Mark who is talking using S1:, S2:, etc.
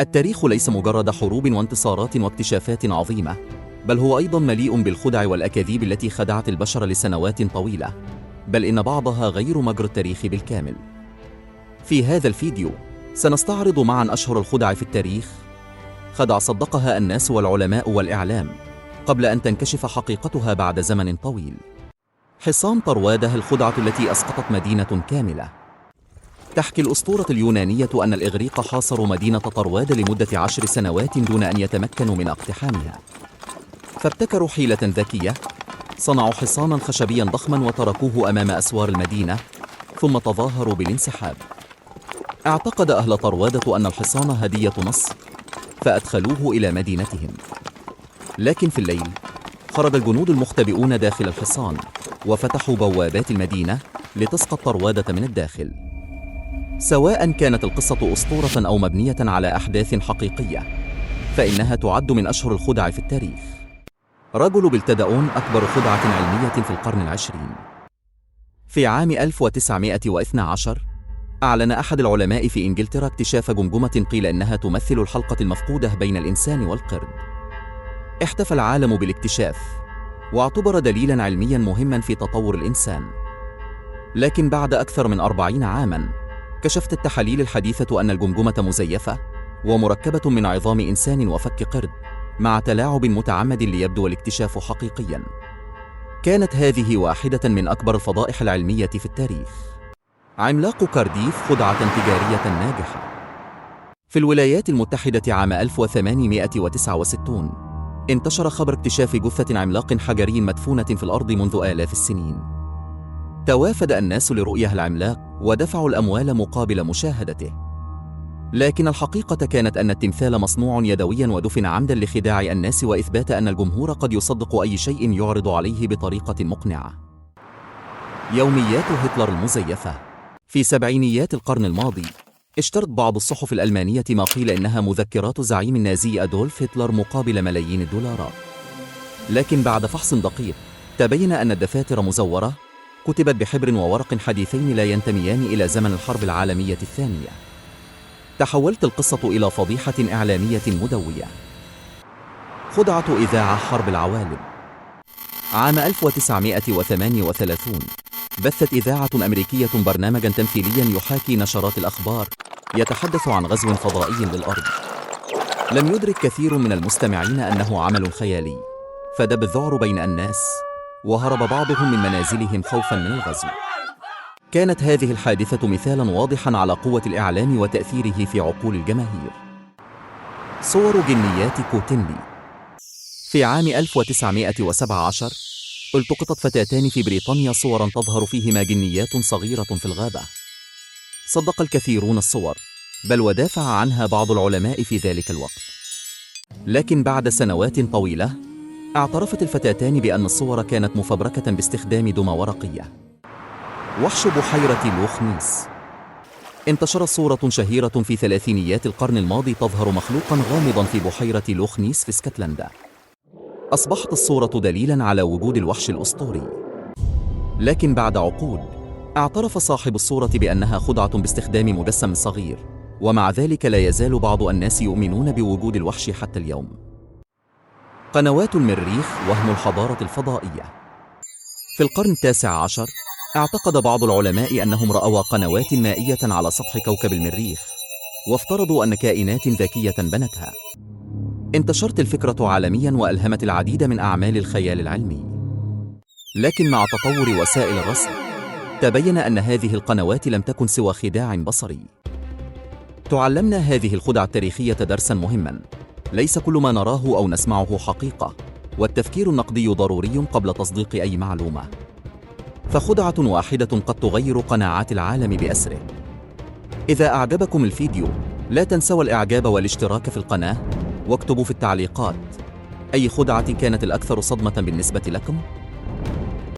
S1: التاريخ ليس مجرد حروب وانتصارات واكتشافات عظيمة، بل هو أيضا مليء بالخدع والأكاذيب التي خدعت البشر لسنوات طويلة، بل إن بعضها غير مجرى التاريخ بالكامل. في هذا الفيديو سنستعرض معا أشهر الخدع في التاريخ، خدع صدقها الناس والعلماء والإعلام قبل أن تنكشف حقيقتها بعد زمن طويل. حصان طروادة، الخدعة التي أسقطت مدينة كاملة. تحكي الأسطورة اليونانية أن الإغريق حاصروا مدينة طروادة لمدة 10 سنوات دون أن يتمكنوا من اقتحامها، فابتكروا حيلة ذكية، صنعوا حصانا خشبيا ضخما وتركوه أمام أسوار المدينة، ثم تظاهروا بالانسحاب. اعتقد أهل طروادة أن الحصان هدية نصر، فأدخلوه إلى مدينتهم. لكن في الليل خرج الجنود المختبئون داخل الحصان وفتحوا بوابات المدينة لتسقط طروادة من الداخل. سواء كانت القصة أسطورة أو مبنية على أحداث حقيقية، فإنها تعد من أشهر الخدع في التاريخ. رجل بلتدأون، أكبر خدعة علمية في القرن العشرين. في عام 1912 أعلن أحد العلماء في إنجلترا اكتشاف جمجمة قيل إنها تمثل الحلقة المفقودة بين الإنسان والقرد. احتفى العالم بالاكتشاف واعتبر دليلاً علمياً مهماً في تطور الإنسان. لكن بعد أكثر من 40 عاماً كشفت التحاليل الحديثة أن الجمجمة مزيفة ومركبة من عظام إنسان وفك قرد، مع تلاعب متعمد ليبدو الاكتشاف حقيقياً. كانت هذه واحدة من أكبر الفضائح العلمية في التاريخ. عملاق كارديف، خدعة تجارية ناجحة. في الولايات المتحدة عام 1869 انتشر خبر اكتشاف جثة عملاق حجري مدفونة في الأرض منذ آلاف السنين. توافد الناس لرؤية العملاق ودفعوا الأموال مقابل مشاهدته، لكن الحقيقة كانت أن التمثال مصنوع يدويا ودفن عمدا لخداع الناس وإثبات أن الجمهور قد يصدق أي شيء يعرض عليه بطريقة مقنعة. يوميات هتلر المزيفة. في سبعينيات القرن الماضي اشترت بعض الصحف الألمانية ما قيل إنها مذكرات زعيم النازي أدولف هتلر مقابل ملايين الدولارات، لكن بعد فحص دقيق تبين أن الدفاتر مزورة، كتبت بحبر وورق حديثين لا ينتميان إلى زمن الحرب العالمية الثانية. تحولت القصة إلى فضيحة إعلامية مدوية. خدعة إذاعة حرب العوالم. عام 1938 بثت إذاعة أمريكية برنامجاً تمثيلياً يحاكي نشرات الأخبار يتحدث عن غزو فضائي للأرض. لم يدرك كثير من المستمعين أنه عمل خيالي، فدب الذعر بين الناس وهرب بعضهم من منازلهم خوفاً من الغزو. كانت هذه الحادثة مثالاً واضحاً على قوة الإعلام وتأثيره في عقول الجماهير. صور جنيات كوتينلي. في عام 1917 التقطت فتاتان في بريطانيا صوراً تظهر فيهما جنيات صغيرة في الغابة. صدق الكثيرون الصور، بل ودافع عنها بعض العلماء في ذلك الوقت. لكن بعد سنوات طويلة اعترفت الفتاتان بأن الصور كانت مفبركة باستخدام دمى ورقية. وحش بحيرة لوخ نيس. انتشرت صورة شهيرة في ثلاثينيات القرن الماضي تظهر مخلوقاً غامضاً في بحيرة لوخ نيس في اسكتلندا. أصبحت الصورة دليلاً على وجود الوحش الأسطوري، لكن بعد عقود اعترف صاحب الصورة بأنها خدعة باستخدام مجسم صغير، ومع ذلك لا يزال بعض الناس يؤمنون بوجود الوحش حتى اليوم. قنوات المريخ، وهم الحضارة الفضائية. في القرن التاسع عشر اعتقد بعض العلماء أنهم رأوا قنوات مائية على سطح كوكب المريخ، وافترضوا أن كائنات ذكية بنتها. انتشرت الفكرة عالمياً وألهمت العديد من أعمال الخيال العلمي، لكن مع تطور وسائل الرصد تبين أن هذه القنوات لم تكن سوى خداع بصري. تعلمنا هذه الخدعة التاريخية درساً مهماً: ليس كل ما نراه أو نسمعه حقيقة، والتفكير النقدي ضروري قبل تصديق أي معلومة. فخدعة واحدة قد تغير قناعات العالم بأسره. إذا أعجبكم الفيديو لا تنسوا الإعجاب والاشتراك في القناة، واكتبوا في التعليقات أي خدعة كانت الأكثر صدمة بالنسبة لكم.